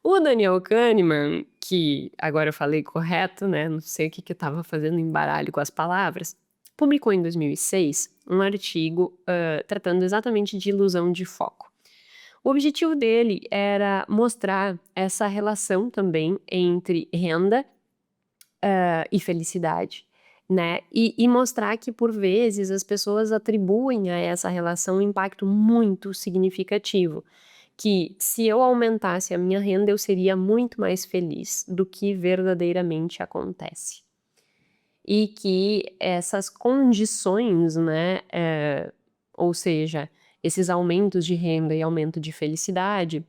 O Daniel Kahneman, que agora eu falei correto, né, não sei o que que eu estava fazendo embaralho com as palavras, publicou em 2006 um artigo, tratando exatamente de ilusão de foco. O objetivo dele era mostrar essa relação também entre renda, e felicidade, né, e mostrar que por vezes as pessoas atribuem a essa relação um impacto muito significativo, que se eu aumentasse a minha renda eu seria muito mais feliz do que verdadeiramente acontece. E que essas condições, né, ou seja, esses aumentos de renda e aumento de felicidade,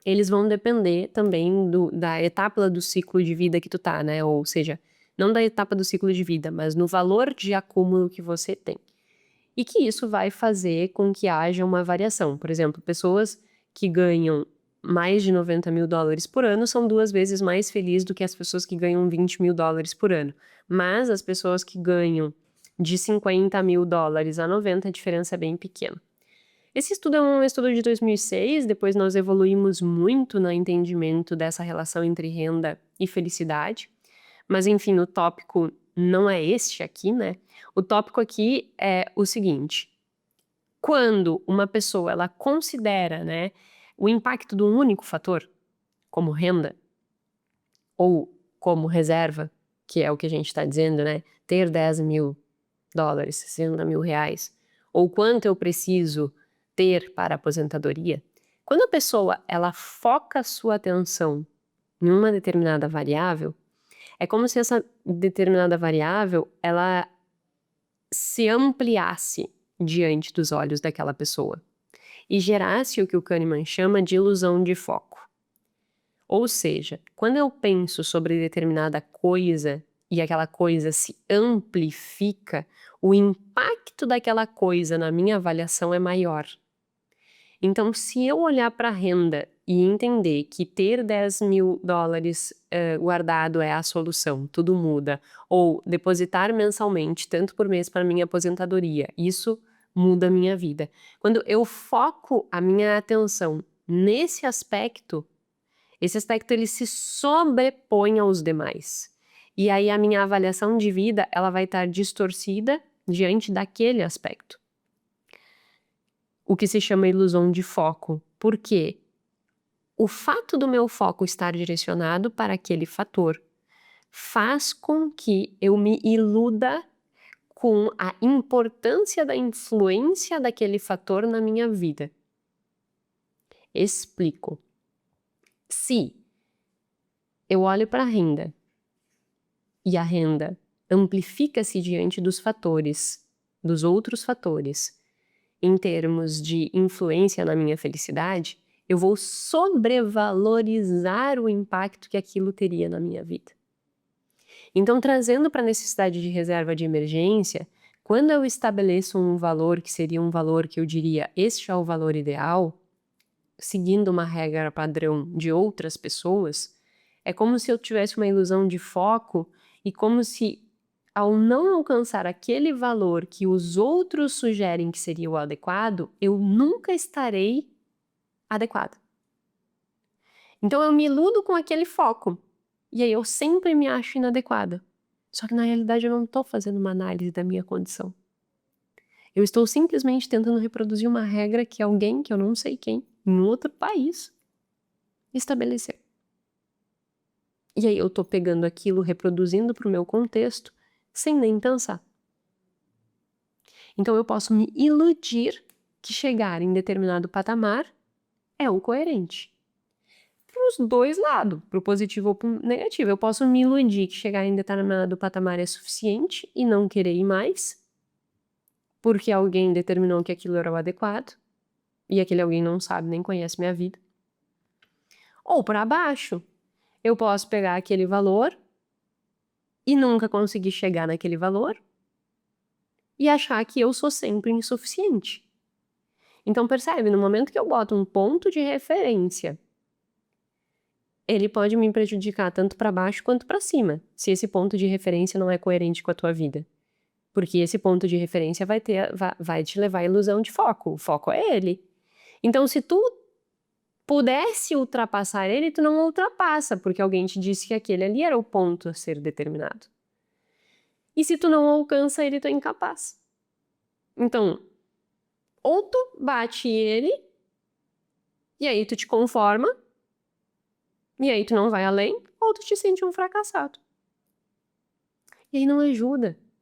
eles vão depender também da etapa do ciclo de vida que tu tá, né, ou seja, não da etapa do ciclo de vida, mas no valor de acúmulo que você tem. E que isso vai fazer com que haja uma variação. Por exemplo, pessoas que ganham mais de US$ 90.000 por ano são 2 vezes mais felizes do que as pessoas que ganham US$ 20.000 por ano. Mas as pessoas que ganham de US$ 50.000 a 90, a diferença é bem pequena. Esse estudo é um estudo de 2006, depois nós evoluímos muito no entendimento dessa relação entre renda e felicidade. Mas enfim, o tópico não é este aqui, né? O tópico aqui é o seguinte: quando uma pessoa ela considera, né, o impacto de um único fator, como renda ou como reserva, que é o que a gente está dizendo, né, ter US$ 10.000, R$ 60.000, ou quanto eu preciso ter para a aposentadoria, quando a pessoa ela foca a sua atenção em uma determinada variável, é como se essa determinada variável ela se ampliasse diante dos olhos daquela pessoa e gerasse o que o Kahneman chama de ilusão de foco. Ou seja, quando eu penso sobre determinada coisa e aquela coisa se amplifica, o impacto daquela coisa na minha avaliação é maior. Então, se eu olhar para a renda e entender que ter US$ 10.000 guardado é a solução, tudo muda, ou depositar mensalmente, tanto por mês para minha aposentadoria, isso muda a minha vida. Quando eu foco a minha atenção nesse aspecto, esse aspecto ele se sobrepõe aos demais. E aí a minha avaliação de vida, ela vai estar distorcida diante daquele aspecto. O que se chama ilusão de foco. Por quê? O fato do meu foco estar direcionado para aquele fator faz com que eu me iluda com a importância da influência daquele fator na minha vida. Explico. Se eu olho para a renda e a renda amplifica-se diante dos fatores, dos outros fatores, em termos de influência na minha felicidade, eu vou sobrevalorizar o impacto que aquilo teria na minha vida. Então, trazendo para a necessidade de reserva de emergência, quando eu estabeleço um valor que seria um valor que eu diria, este é o valor ideal, seguindo uma regra padrão de outras pessoas, é como se eu tivesse uma ilusão de foco e como se, ao não alcançar aquele valor que os outros sugerem que seria o adequado, eu nunca estarei adequado. Então eu me iludo com aquele foco, e aí eu sempre me acho inadequada. Só que na realidade eu não estou fazendo uma análise da minha condição. Eu estou simplesmente tentando reproduzir uma regra que alguém, que eu não sei quem, em outro país, estabeleceu. E aí eu tô pegando aquilo, reproduzindo para o meu contexto, sem nem pensar. Então eu posso me iludir que chegar em determinado patamar é o coerente. Para os dois lados, para o positivo ou para o negativo. Eu posso me iludir que chegar em determinado patamar é suficiente e não querer ir mais, porque alguém determinou que aquilo era o adequado, e aquele alguém não sabe nem conhece minha vida. Ou para baixo, eu posso pegar aquele valor e nunca conseguir chegar naquele valor e achar que eu sou sempre insuficiente. Então percebe, no momento que eu boto um ponto de referência, ele pode me prejudicar tanto para baixo quanto para cima, se esse ponto de referência não é coerente com a tua vida. Porque esse ponto de referência vai te levar à ilusão de foco. O foco é ele. Então, se tu pudesse ultrapassar ele, tu não ultrapassa, porque alguém te disse que aquele ali era o ponto a ser determinado. E se tu não alcança ele, tu é incapaz. Então, ou tu bate ele, e aí tu te conforma, e aí tu não vai além, ou tu te sente um fracassado. E aí não ajuda.